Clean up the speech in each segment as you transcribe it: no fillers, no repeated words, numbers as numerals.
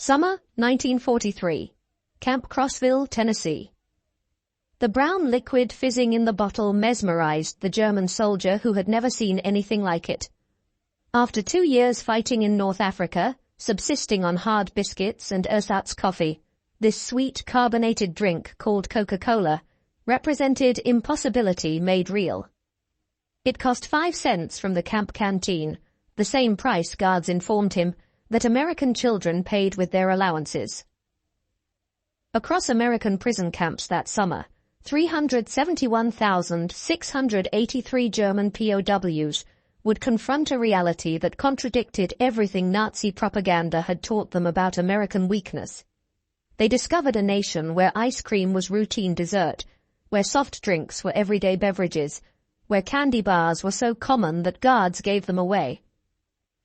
Summer, 1943. Camp Crossville, Tennessee. The brown liquid fizzing in the bottle mesmerized the German soldier who had never seen anything like it. After 2 years fighting in North Africa, subsisting on hard biscuits and ersatz coffee, this sweet carbonated drink called Coca-Cola represented impossibility made real. It cost 5 cents from the camp canteen, the same price, guards informed him, that American children paid with their allowances. Across American prison camps that summer, 371,683 German POWs would confront a reality that contradicted everything Nazi propaganda had taught them about American weakness. They discovered a nation where ice cream was routine dessert, where soft drinks were everyday beverages, where candy bars were so common that guards gave them away.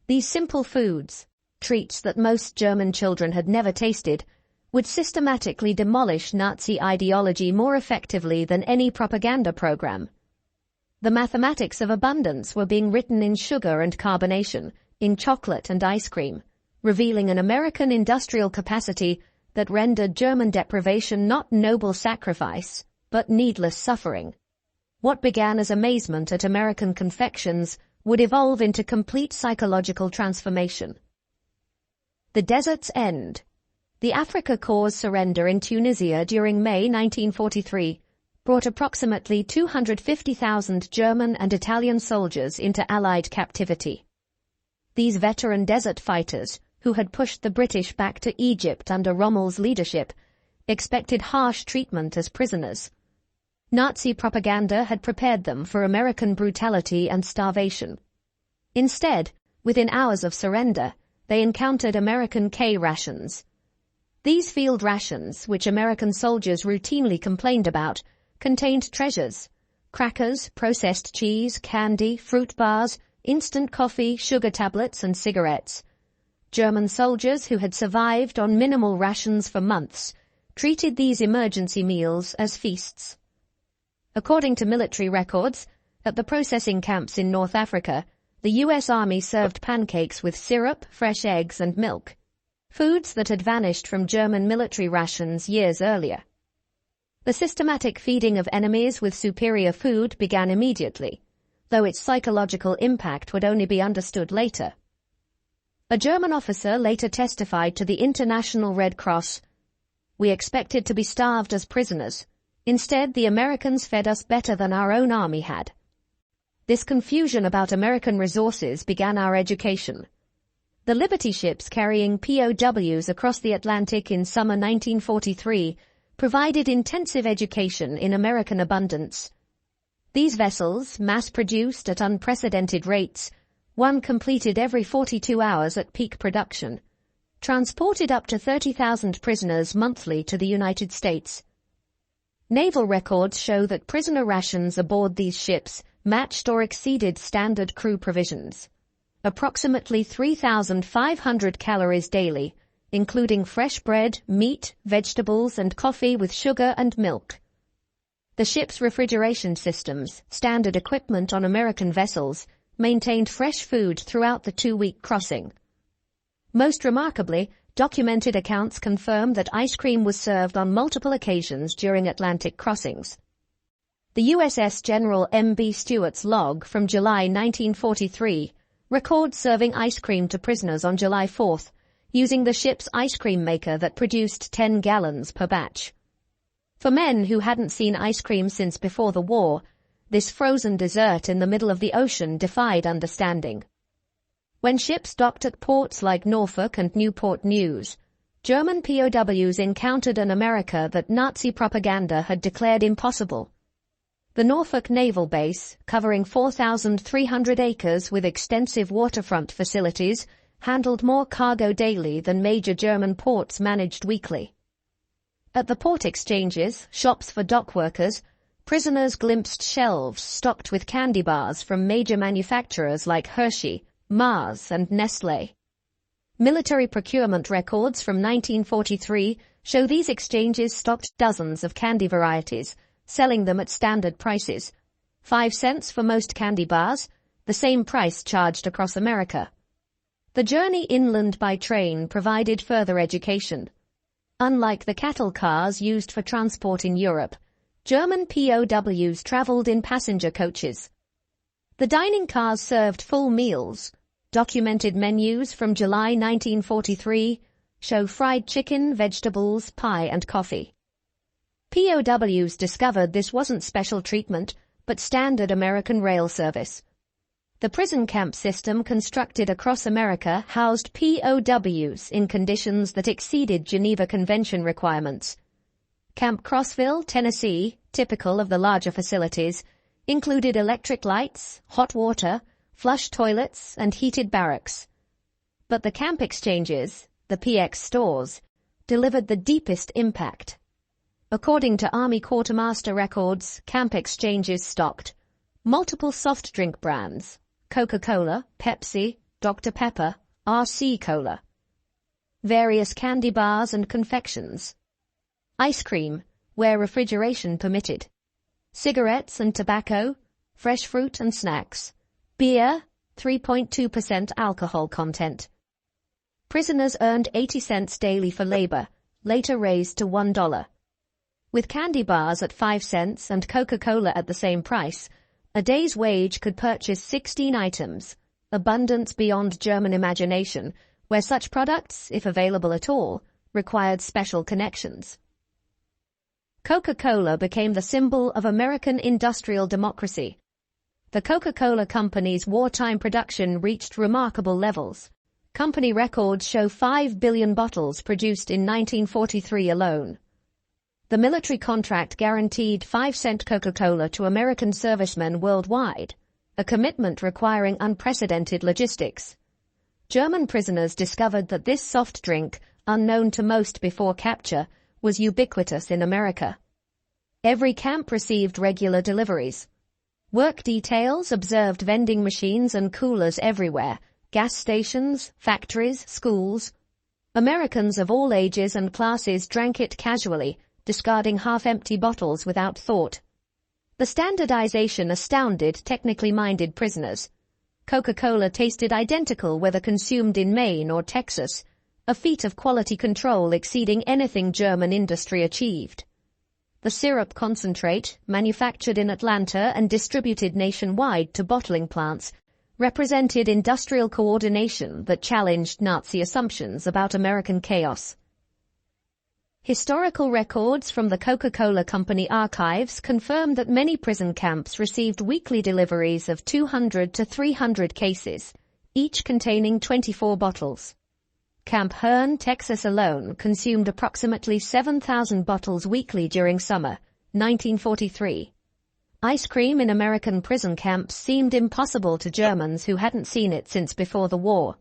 These simple foods, treats that most German children had never tasted, would systematically demolish Nazi ideology more effectively than any propaganda program. The mathematics of abundance were being written in sugar and carbonation, in chocolate and ice cream, revealing an American industrial capacity that rendered German deprivation not noble sacrifice, but needless suffering. What began as amazement at American confections would evolve into complete psychological transformation. The desert's end. The Afrika Korps surrender in Tunisia during May 1943 brought approximately 250,000 German and Italian soldiers into Allied captivity. These veteran desert fighters, who had pushed the British back to Egypt under Rommel's leadership, expected harsh treatment as prisoners. Nazi propaganda had prepared them for American brutality and starvation. Instead, within hours of surrender, they encountered American K rations. These field rations, which American soldiers routinely complained about, contained treasures: crackers, processed cheese, candy, fruit bars, instant coffee, sugar tablets, and cigarettes. German soldiers who had survived on minimal rations for months treated these emergency meals as feasts. According to military records, at the processing camps in North Africa, the U.S. Army served pancakes with syrup, fresh eggs, and milk, foods that had vanished from German military rations years earlier. The systematic feeding of enemies with superior food began immediately, though its psychological impact would only be understood later. A German officer later testified to the International Red Cross, "We expected to be starved as prisoners. Instead, the Americans fed us better than our own army had." This confusion about American resources began our education. The Liberty ships carrying POWs across the Atlantic in summer 1943 provided intensive education in American abundance. These vessels, mass-produced at unprecedented rates, one completed every 42 hours at peak production, transported up to 30,000 prisoners monthly to the United States. Naval records show that prisoner rations aboard these ships matched or exceeded standard crew provisions. Approximately 3,500 calories daily, including fresh bread, meat, vegetables, and coffee with sugar and milk. The ship's refrigeration systems, standard equipment on American vessels, maintained fresh food throughout the 2-week crossing. Most remarkably, documented accounts confirm that ice cream was served on multiple occasions during Atlantic crossings. The USS General M.B. Stewart's log from July 1943 records serving ice cream to prisoners on July 4th, using the ship's ice cream maker that produced 10 gallons per batch. For men who hadn't seen ice cream since before the war, this frozen dessert in the middle of the ocean defied understanding. When ships docked at ports like Norfolk and Newport News, German POWs encountered an America that Nazi propaganda had declared impossible. The Norfolk Naval Base, covering 4,300 acres with extensive waterfront facilities, handled more cargo daily than major German ports managed weekly. At the port exchanges, shops for dock workers, prisoners glimpsed shelves stocked with candy bars from major manufacturers like Hershey, Mars, and Nestlé. Military procurement records from 1943 show these exchanges stocked dozens of candy varieties, selling them at standard prices, 5 cents for most candy bars, the same price charged across America. The journey inland by train provided further education. Unlike the cattle cars used for transport in Europe, German POWs traveled in passenger coaches. The dining cars served full meals. Documented menus from July 1943 show fried chicken, vegetables, pie, and coffee. POWs discovered this wasn't special treatment, but standard American rail service. The prison camp system constructed across America housed POWs in conditions that exceeded Geneva Convention requirements. Camp Crossville, Tennessee, typical of the larger facilities, included electric lights, hot water, flush toilets, and heated barracks. But the camp exchanges, the PX stores, delivered the deepest impact. According to Army Quartermaster records, camp exchanges stocked multiple soft drink brands, Coca-Cola, Pepsi, Dr. Pepper, RC Cola, various candy bars and confections, ice cream, where refrigeration permitted, cigarettes and tobacco, fresh fruit and snacks, beer, 3.2% alcohol content. Prisoners earned 80 cents daily for labor, later raised to $1. With candy bars at 5 cents and Coca-Cola at the same price, a day's wage could purchase 16 items, abundance beyond German imagination, where such products, if available at all, required special connections. Coca-Cola became the symbol of American industrial democracy. The Coca-Cola Company's wartime production reached remarkable levels. Company records show 5 billion bottles produced in 1943 alone. The military contract guaranteed 5-cent Coca-Cola to American servicemen worldwide, a commitment requiring unprecedented logistics. German prisoners discovered that this soft drink, unknown to most before capture, was ubiquitous in America. Every camp received regular deliveries. Work details observed vending machines and coolers everywhere, gas stations, factories, schools. Americans of all ages and classes drank it casually, discarding half-empty bottles without thought. The standardization astounded technically minded prisoners. Coca-Cola tasted identical whether consumed in Maine or Texas, a feat of quality control exceeding anything German industry achieved. The syrup concentrate, manufactured in Atlanta and distributed nationwide to bottling plants, represented industrial coordination that challenged Nazi assumptions about American chaos. Historical records from the Coca-Cola Company archives confirm that many prison camps received weekly deliveries of 200 to 300 cases, each containing 24 bottles. Camp Hearn, Texas alone consumed approximately 7,000 bottles weekly during summer, 1943. Ice cream in American prison camps seemed impossible to Germans who hadn't seen it since before the war.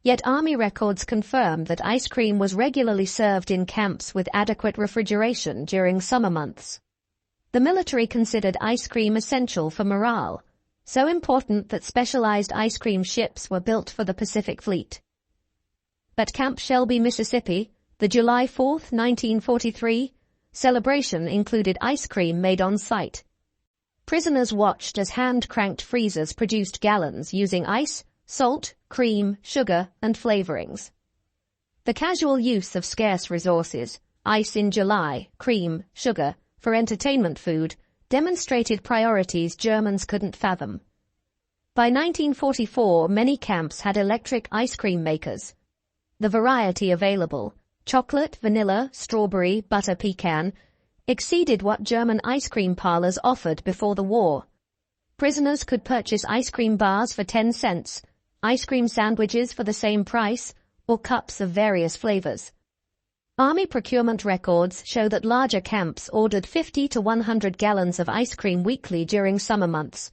Yet Army records confirm that ice cream was regularly served in camps with adequate refrigeration during summer months. The military considered ice cream essential for morale, so important that specialized ice cream ships were built for the Pacific Fleet. At Camp Shelby, Mississippi, the July 4, 1943, celebration included ice cream made on site. Prisoners watched as hand-cranked freezers produced gallons using ice, salt, cream, sugar, and flavorings. The casual use of scarce resources, ice in July, cream, sugar, for entertainment food, demonstrated priorities Germans couldn't fathom. By 1944, many camps had electric ice cream makers. The variety available, chocolate, vanilla, strawberry, butter pecan, exceeded what German ice cream parlors offered before the war. Prisoners could purchase ice cream bars for 10 cents, ice cream sandwiches for the same price, or cups of various flavors. Army procurement records show that larger camps ordered 50 to 100 gallons of ice cream weekly during summer months.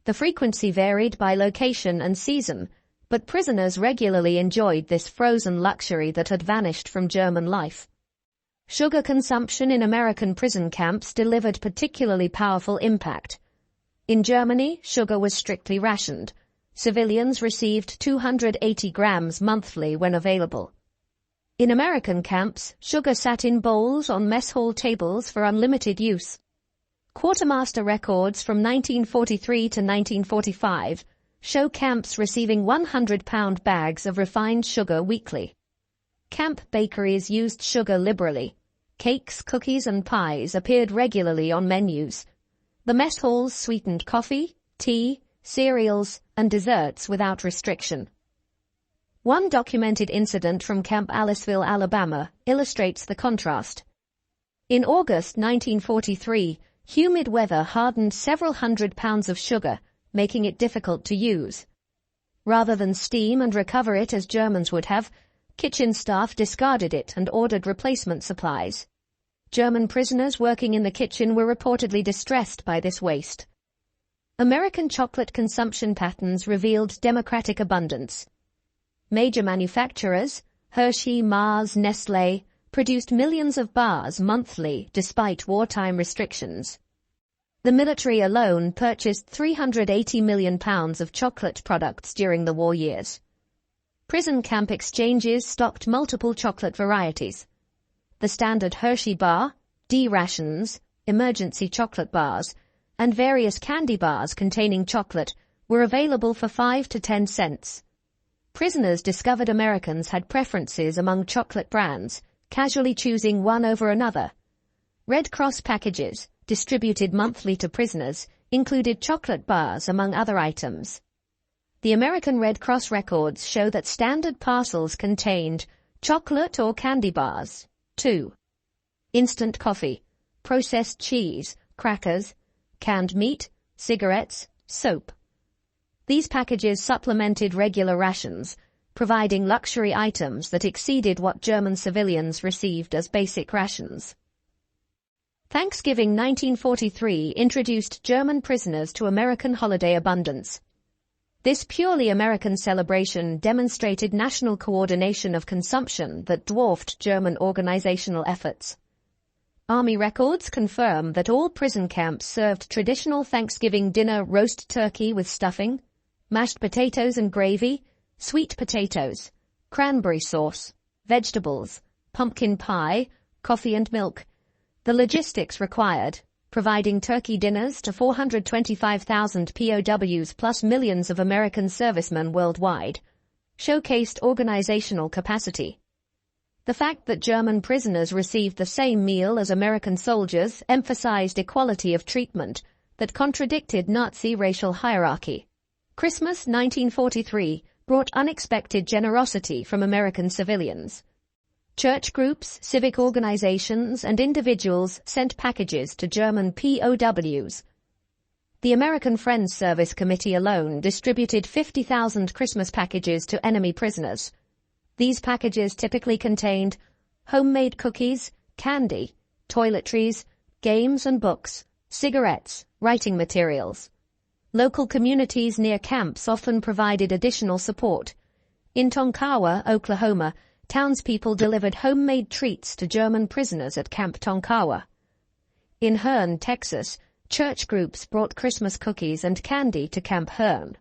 The frequency varied by location and season, but prisoners regularly enjoyed this frozen luxury that had vanished from German life. Sugar consumption in American prison camps delivered particularly powerful impact. In Germany, sugar was strictly rationed. Civilians received 280 grams monthly when available. In American camps, sugar sat in bowls on mess hall tables for unlimited use. Quartermaster records from 1943 to 1945 show camps receiving 100-pound bags of refined sugar weekly. Camp bakeries used sugar liberally. Cakes, cookies, and pies appeared regularly on menus. The mess halls sweetened coffee, tea, cereals, and desserts without restriction. One documented incident from Camp Aliceville, Alabama, illustrates the contrast. In August 1943, humid weather hardened several hundred pounds of sugar, making it difficult to use. Rather than steam and recover it as Germans would have, kitchen staff discarded it and ordered replacement supplies. German prisoners working in the kitchen were reportedly distressed by this waste. American chocolate consumption patterns revealed democratic abundance. Major manufacturers, Hershey, Mars, Nestlé, produced millions of bars monthly despite wartime restrictions. The military alone purchased 380 million pounds of chocolate products during the war years. Prison camp exchanges stocked multiple chocolate varieties. The standard Hershey bar, D rations, emergency chocolate bars, and various candy bars containing chocolate were available for 5 to 10 cents. Prisoners discovered Americans had preferences among chocolate brands, casually choosing one over another. Red Cross packages, distributed monthly to prisoners, included chocolate bars among other items. The American Red Cross records show that standard parcels contained chocolate or candy bars, 2. Instant coffee, processed cheese, crackers, canned meat, cigarettes, soap. These packages supplemented regular rations, providing luxury items that exceeded what German civilians received as basic rations. Thanksgiving 1943 introduced German prisoners to American holiday abundance. This purely American celebration demonstrated national coordination of consumption that dwarfed German organizational efforts. Army records confirm that all prison camps served traditional Thanksgiving dinner: roast turkey with stuffing, mashed potatoes and gravy, sweet potatoes, cranberry sauce, vegetables, pumpkin pie, coffee and milk. The logistics required, providing turkey dinners to 425,000 POWs plus millions of American servicemen worldwide, showcased organizational capacity. The fact that German prisoners received the same meal as American soldiers emphasized equality of treatment that contradicted Nazi racial hierarchy. Christmas 1943 brought unexpected generosity from American civilians. Church groups, civic organizations, and individuals sent packages to German POWs. The American Friends Service Committee alone distributed 50,000 Christmas packages to enemy prisoners. These packages typically contained homemade cookies, candy, toiletries, games and books, cigarettes, writing materials. Local communities near camps often provided additional support. In Tonkawa, Oklahoma, townspeople delivered homemade treats to German prisoners at Camp Tonkawa. In Hearne, Texas, church groups brought Christmas cookies and candy to Camp Hearne.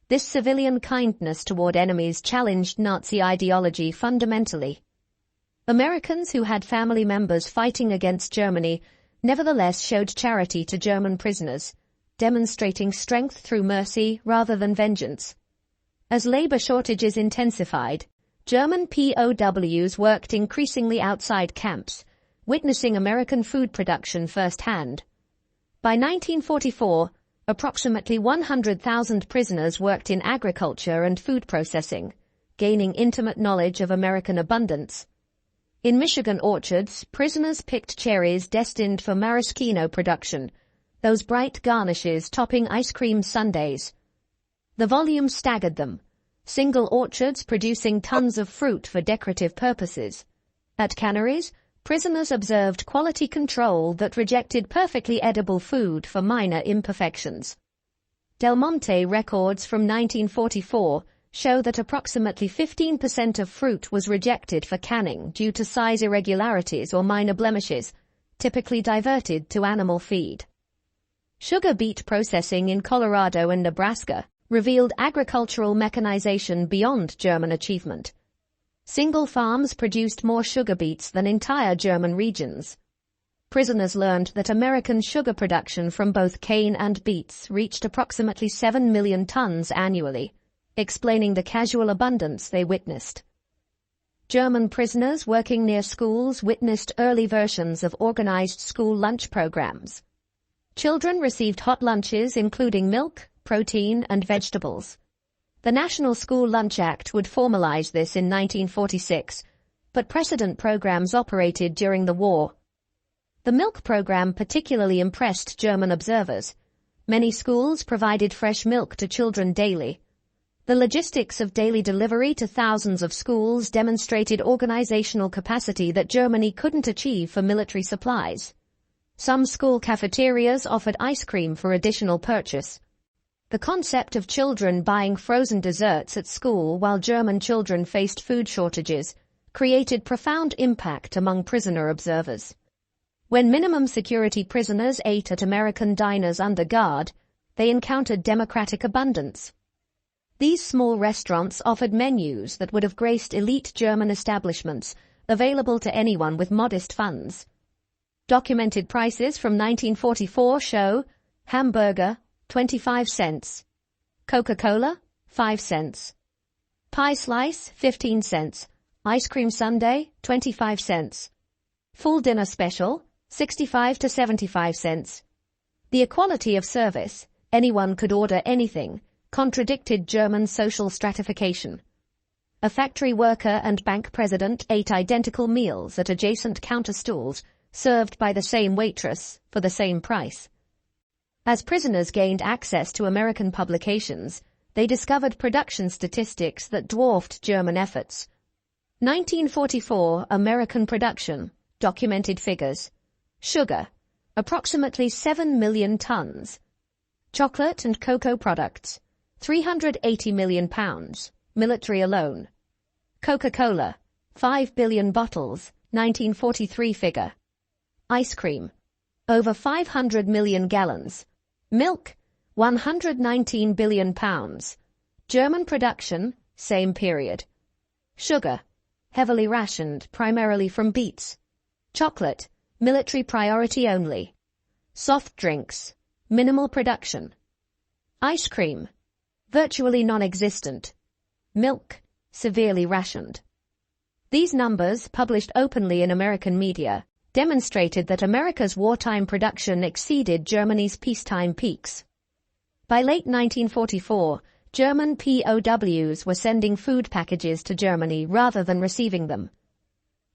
This civilian kindness toward enemies challenged Nazi ideology fundamentally. Americans who had family members fighting against Germany nevertheless showed charity to German prisoners, demonstrating strength through mercy rather than vengeance. As labor shortages intensified, German POWs worked increasingly outside camps, witnessing American food production firsthand. By 1944, approximately 100,000 prisoners worked in agriculture and food processing, gaining intimate knowledge of American abundance. In Michigan orchards, prisoners picked cherries destined for maraschino production, those bright garnishes topping ice cream sundaes. The volume staggered them, single orchards producing tons of fruit for decorative purposes. At canneries, prisoners observed quality control that rejected perfectly edible food for minor imperfections. Del Monte records from 1944 show that approximately 15% of fruit was rejected for canning due to size irregularities or minor blemishes, typically diverted to animal feed. Sugar beet processing in Colorado and Nebraska revealed agricultural mechanization beyond German achievement. Single farms produced more sugar beets than entire German regions. prisoners learned that American sugar production from both cane and beets reached approximately 7 million tons annually, explaining the casual abundance they witnessed. German prisoners working near schools witnessed early versions of organized school lunch programs. Children received hot lunches including milk, protein, and vegetables. The National School Lunch Act would formalize this in 1946, but precedent programs operated during the war. The milk program particularly impressed German observers. Many schools provided fresh milk to children daily. The logistics of daily delivery to thousands of schools demonstrated organizational capacity that Germany couldn't achieve for military supplies. Some school cafeterias offered ice cream for additional purchase. The concept of children buying frozen desserts at school while German children faced food shortages created profound impact among prisoner observers. When minimum security prisoners ate at American diners under guard, they encountered democratic abundance. These small restaurants offered menus that would have graced elite German establishments, available to anyone with modest funds. Documented prices from 1944 show hamburger, 25 cents. Coca-Cola, 5 cents. Pie slice, 15 cents. Ice cream sundae, 25 cents. Full dinner special, 65 to 75 cents. The equality of service, anyone could order anything, contradicted German social stratification. A factory worker and bank president ate identical meals at adjacent counter stools, served by the same waitress, for the same price. As prisoners gained access to American publications, they discovered production statistics that dwarfed German efforts. 1944 American production, documented figures. Sugar, approximately 7 million tons. Chocolate and cocoa products, 380 million pounds, military alone. Coca-Cola, 5 billion bottles, 1943 figure. Ice cream, over 500 million gallons. Milk, 119 billion pounds. German production, same period. Sugar, heavily rationed, primarily from beets. Chocolate, military priority only. Soft drinks, minimal production. Ice cream, virtually non-existent. Milk, severely rationed. These numbers, published openly in American media, demonstrated that America's wartime production exceeded Germany's peacetime peaks. By late 1944, German POWs were sending food packages to Germany rather than receiving them.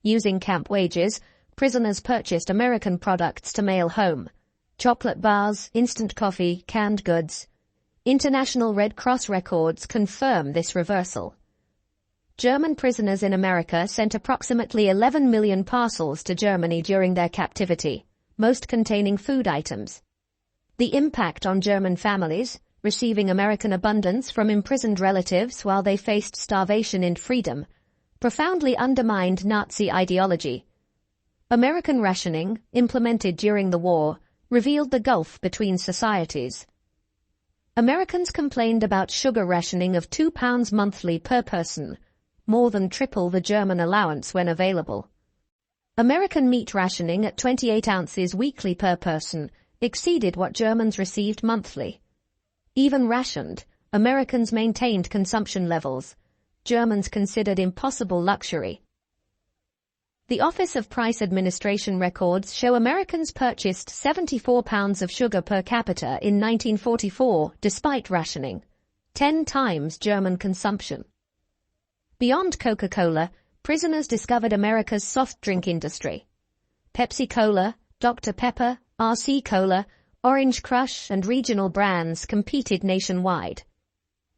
Using camp wages, prisoners purchased American products to mail home: chocolate bars, instant coffee, canned goods. International Red Cross records confirm this reversal. German prisoners in America sent approximately 11 million parcels to Germany during their captivity, most containing food items. The impact on German families, receiving American abundance from imprisoned relatives while they faced starvation in freedom, profoundly undermined Nazi ideology. American rationing, implemented during the war, revealed the gulf between societies. Americans complained about sugar rationing of £2 monthly per person, more than triple the German allowance when available. American meat rationing at 28 ounces weekly per person exceeded what Germans received monthly. Even rationed, Americans maintained consumption levels Germans considered impossible luxury. The Office of Price Administration records show Americans purchased 74 pounds of sugar per capita in 1944 despite rationing, 10 times German consumption. Beyond Coca-Cola, prisoners discovered America's soft drink industry. Pepsi-Cola, Dr. Pepper, RC Cola, Orange Crush, and regional brands competed nationwide.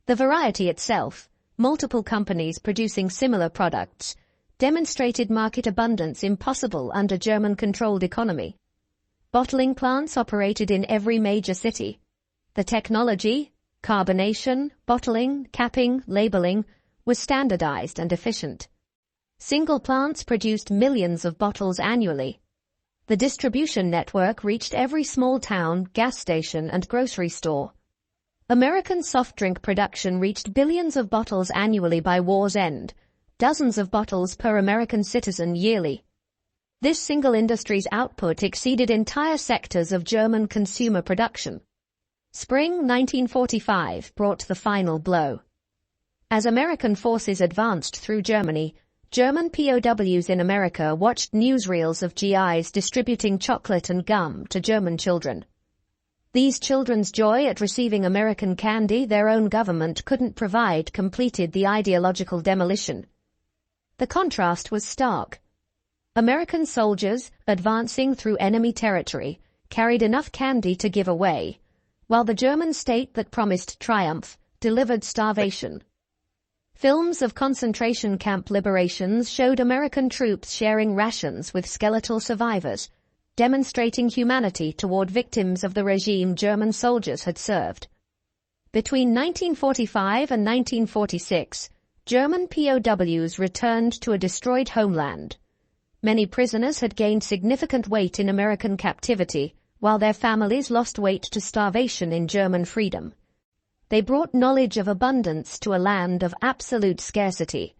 The variety itself, multiple companies producing similar products, demonstrated market abundance impossible under German-controlled economy. Bottling plants operated in every major city. The technology, carbonation, bottling, capping, labeling, was standardized and efficient. Single plants produced millions of bottles annually. The distribution network reached every small town, gas station, and grocery store. American soft drink production reached billions of bottles annually by war's end, dozens of bottles per American citizen yearly. This single industry's output exceeded entire sectors of German consumer production. Spring 1945 brought the final blow. As American forces advanced through Germany, German POWs in America watched newsreels of GIs distributing chocolate and gum to German children. These children's joy at receiving American candy their own government couldn't provide completed the ideological demolition. The contrast was stark. American soldiers, advancing through enemy territory, carried enough candy to give away, while the German state that promised triumph delivered starvation. Films of concentration camp liberations showed American troops sharing rations with skeletal survivors, demonstrating humanity toward victims of the regime German soldiers had served. Between 1945 and 1946, German POWs returned to a destroyed homeland. Many prisoners had gained significant weight in American captivity, while their families lost weight to starvation in German freedom. They brought knowledge of abundance to a land of absolute scarcity.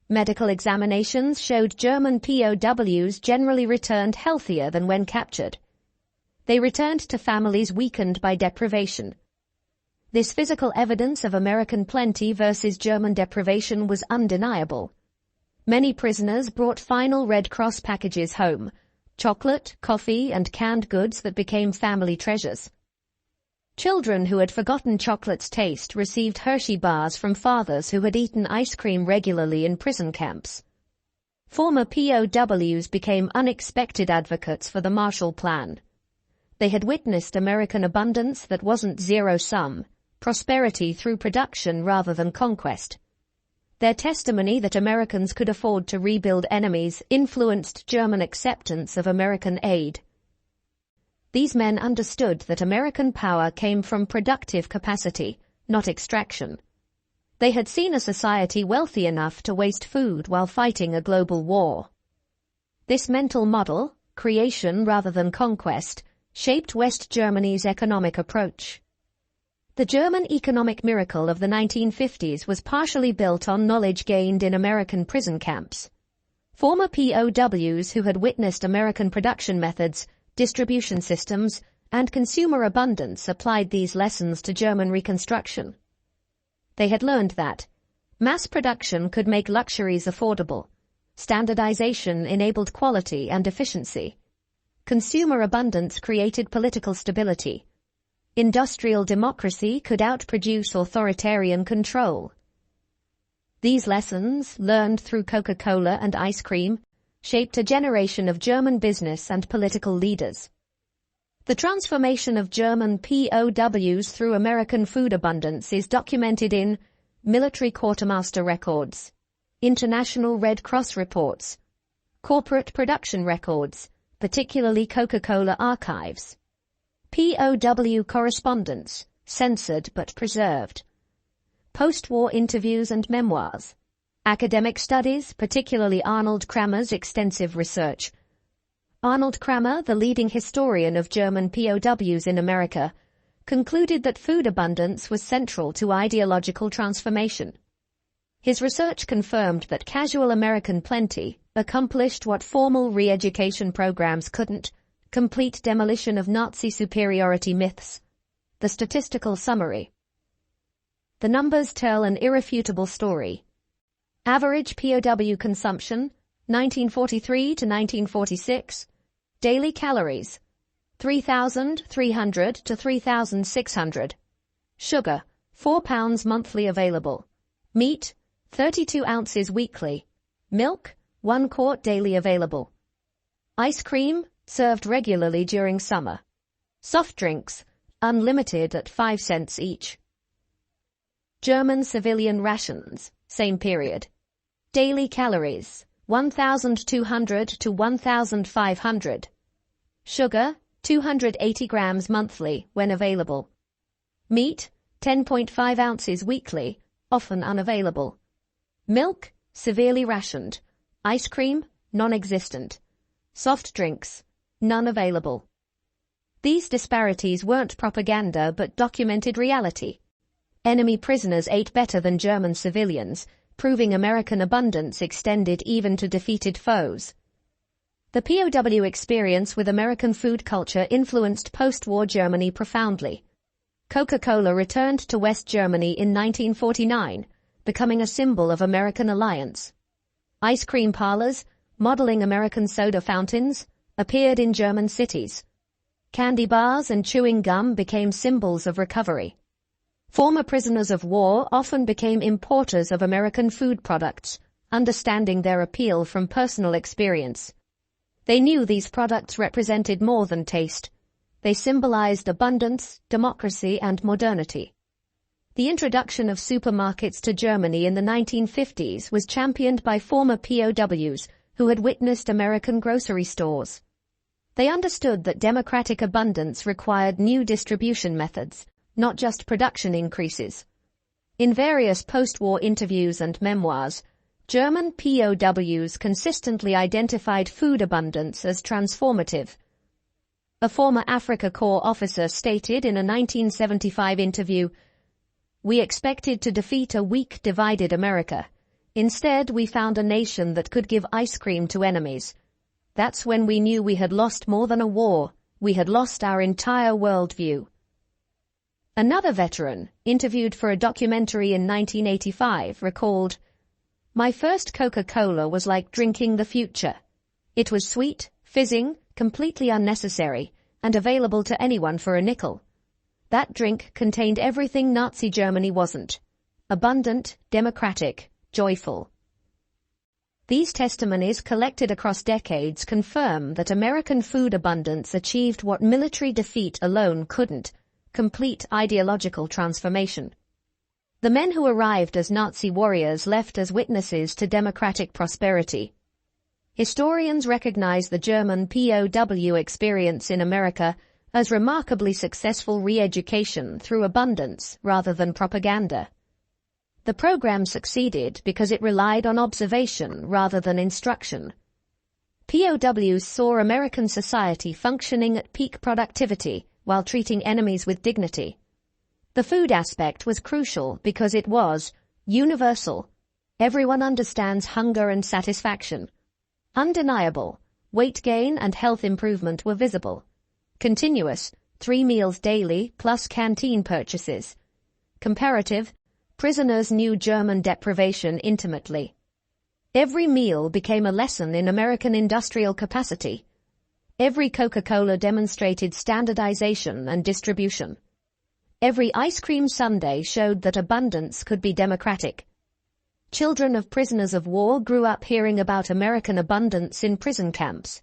Medical examinations showed German POWs generally returned healthier than when captured. They returned to families weakened by deprivation. This physical evidence of American plenty versus German deprivation was undeniable. Many prisoners brought final Red Cross packages home, chocolate, coffee, and canned goods that became family treasures. Children who had forgotten chocolate's taste received Hershey bars from fathers who had eaten ice cream regularly in prison camps. Former POWs became unexpected advocates for the Marshall Plan. They had witnessed American abundance that wasn't zero-sum, prosperity through production rather than conquest. Their testimony that Americans could afford to rebuild enemies influenced German acceptance of American aid. These men understood that American power came from productive capacity, not extraction. They had seen a society wealthy enough to waste food while fighting a global war. This mental model, creation rather than conquest, shaped West Germany's economic approach. The German economic miracle of the 1950s was partially built on knowledge gained in American prison camps. Former POWs who had witnessed American production methods, distribution systems, and consumer abundance applied these lessons to German reconstruction. They had learned that mass production could make luxuries affordable, standardization enabled quality and efficiency, consumer abundance created political stability, industrial democracy could outproduce authoritarian control. These lessons, learned through Coca-Cola and ice cream, shaped a generation of German business and political leaders. The transformation of German POWs through American food abundance is documented in military quartermaster records, international Red Cross reports, corporate production records, particularly Coca-Cola archives, POW correspondence, censored but preserved, post-war interviews and memoirs, academic studies, particularly Arnold Kramer's extensive research. Arnold Kramer, the leading historian of German POWs in America, concluded that food abundance was central to ideological transformation. His research confirmed that casual American plenty accomplished what formal re-education programs couldn't: complete demolition of Nazi superiority myths. The statistical summary. The numbers tell an irrefutable story. Average POW consumption, 1943 to 1946. Daily calories, 3,300 to 3,600. Sugar, 4 pounds monthly available. Meat, 32 ounces weekly. Milk, 1 quart daily available. Ice cream, served regularly during summer. Soft drinks, unlimited at 5 cents each. German civilian rations, same period. Daily calories, 1,200 to 1,500. Sugar, 280 grams monthly when available. Meat, 10.5 ounces weekly, often unavailable. Milk, severely rationed. Ice cream, non-existent. Soft drinks, none available. These disparities weren't propaganda but documented reality. Enemy prisoners ate better than German civilians, proving American abundance extended even to defeated foes. The POW experience with American food culture influenced post-war Germany profoundly. Coca-Cola returned to West Germany in 1949, becoming a symbol of American alliance. Ice cream parlors, modeling American soda fountains, appeared in German cities. Candy bars and chewing gum became symbols of recovery. Former prisoners of war often became importers of American food products, understanding their appeal from personal experience. They knew these products represented more than taste. They symbolized abundance, democracy, and modernity. The introduction of supermarkets to Germany in the 1950s was championed by former POWs who had witnessed American grocery stores. They understood that democratic abundance required new distribution methods, not just production increases. In various post-war interviews and memoirs, German POWs consistently identified food abundance as transformative. A former Africa Corps officer stated in a 1975 interview, "We expected to defeat a weak, divided America. Instead, we found a nation that could give ice cream to enemies. That's when we knew we had lost more than a war. We had lost our entire worldview." Another veteran, interviewed for a documentary in 1985, recalled, "My first Coca-Cola was like drinking the future. It was sweet, fizzing, completely unnecessary, and available to anyone for a nickel. That drink contained everything Nazi Germany wasn't: abundant, democratic, joyful." These testimonies collected across decades confirm that American food abundance achieved what military defeat alone couldn't: complete ideological transformation. The men who arrived as Nazi warriors left as witnesses to democratic prosperity. Historians recognize the German POW experience in America as remarkably successful re-education through abundance rather than propaganda. The program succeeded because it relied on observation rather than instruction. POWs saw American society functioning at peak productivity while treating enemies with dignity. The food aspect was crucial because it was universal. Everyone understands hunger and satisfaction. Undeniable. Weight gain and health improvement were visible. Continuous. 3 meals daily plus canteen purchases. Comparative. Prisoners knew German deprivation intimately. Every meal became a lesson in American industrial capacity. Every Coca-Cola demonstrated standardization and distribution. Every ice cream sundae showed that abundance could be democratic. Children of prisoners of war grew up hearing about American abundance in prison camps.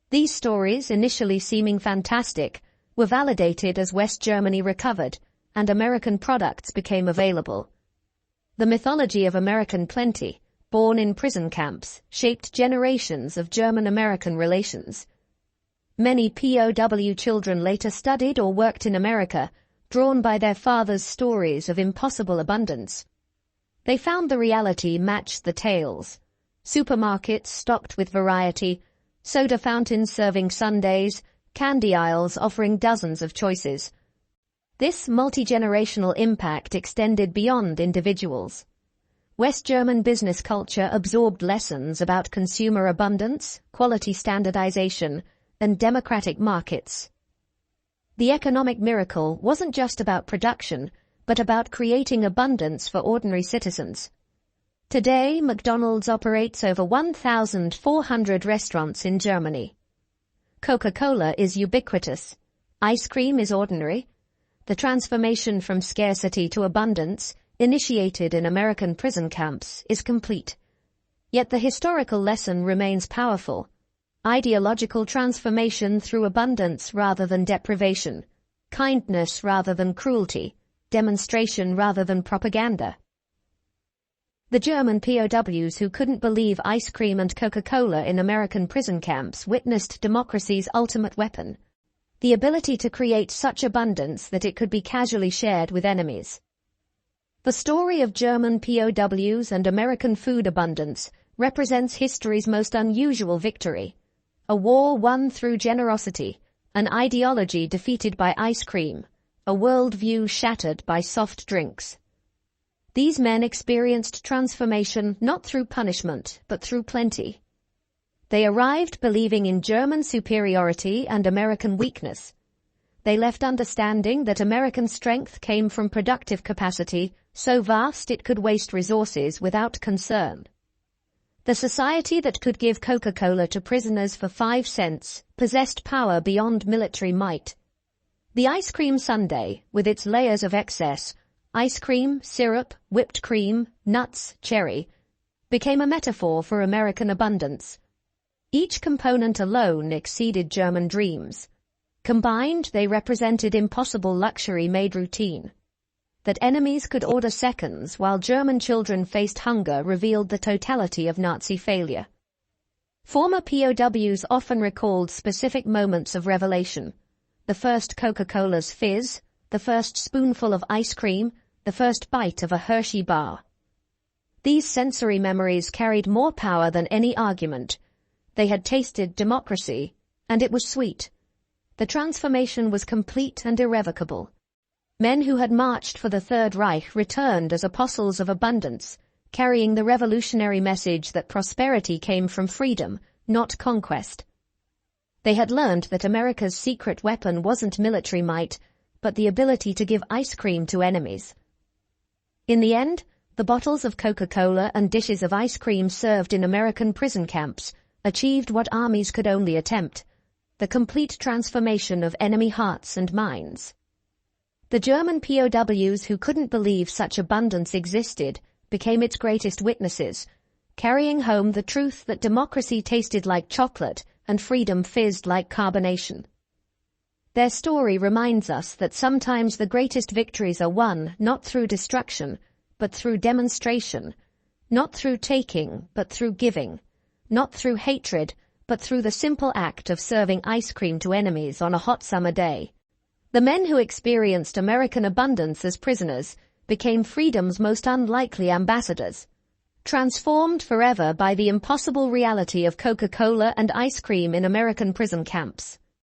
These stories, initially seeming fantastic, were validated as West Germany recovered and American products became available. The mythology of American plenty, born in prison camps, shaped generations of German-American relations. Many POW children later studied or worked in America, drawn by their fathers' stories of impossible abundance. They found the reality matched the tales. Supermarkets stocked with variety, soda fountains serving sundaes, candy aisles offering dozens of choices. This multi-generational impact extended beyond individuals. West German business culture absorbed lessons about consumer abundance, quality standardization, and democratic markets. The economic miracle wasn't just about production, but about creating abundance for ordinary citizens. Today, McDonald's operates over 1,400 restaurants in Germany. Coca-Cola is ubiquitous. Ice cream is ordinary. The transformation from scarcity to abundance, initiated in American prison camps, is complete. Yet the historical lesson remains powerful. Ideological transformation through abundance rather than deprivation. Kindness rather than cruelty. Demonstration rather than propaganda. The German POWs who couldn't believe ice cream and Coca-Cola in American prison camps witnessed democracy's ultimate weapon: the ability to create such abundance that it could be casually shared with enemies. The story of German POWs and American food abundance represents history's most unusual victory: a war won through generosity, an ideology defeated by ice cream, a worldview shattered by soft drinks. These men experienced transformation not through punishment, but through plenty. They arrived believing in German superiority and American weakness. They left understanding that American strength came from productive capacity so vast it could waste resources without concern. The society that could give Coca-Cola to prisoners for 5 cents possessed power beyond military might. The ice cream sundae, with its layers of excess, ice cream, syrup, whipped cream, nuts, cherry, became a metaphor for American abundance. Each component alone exceeded German dreams. Combined, they represented impossible luxury made routine. That enemies could order seconds while German children faced hunger revealed the totality of Nazi failure. Former POWs often recalled specific moments of revelation. The first Coca-Cola's fizz, the first spoonful of ice cream, the first bite of a Hershey bar. These sensory memories carried more power than any argument. They had tasted democracy, and it was sweet. The transformation was complete and irrevocable. Men who had marched for the Third Reich returned as apostles of abundance, carrying the revolutionary message that prosperity came from freedom, not conquest. They had learned that America's secret weapon wasn't military might, but the ability to give ice cream to enemies. In the end, the bottles of Coca-Cola and dishes of ice cream served in American prison camps achieved what armies could only attempt: the complete transformation of enemy hearts and minds. The German POWs who couldn't believe such abundance existed became its greatest witnesses, carrying home the truth that democracy tasted like chocolate and freedom fizzed like carbonation. Their story reminds us that sometimes the greatest victories are won not through destruction, but through demonstration, not through taking, but through giving, not through hatred, but through the simple act of serving ice cream to enemies on a hot summer day. The men who experienced American abundance as prisoners became freedom's most unlikely ambassadors, transformed forever by the impossible reality of Coca-Cola and ice cream in American prison camps.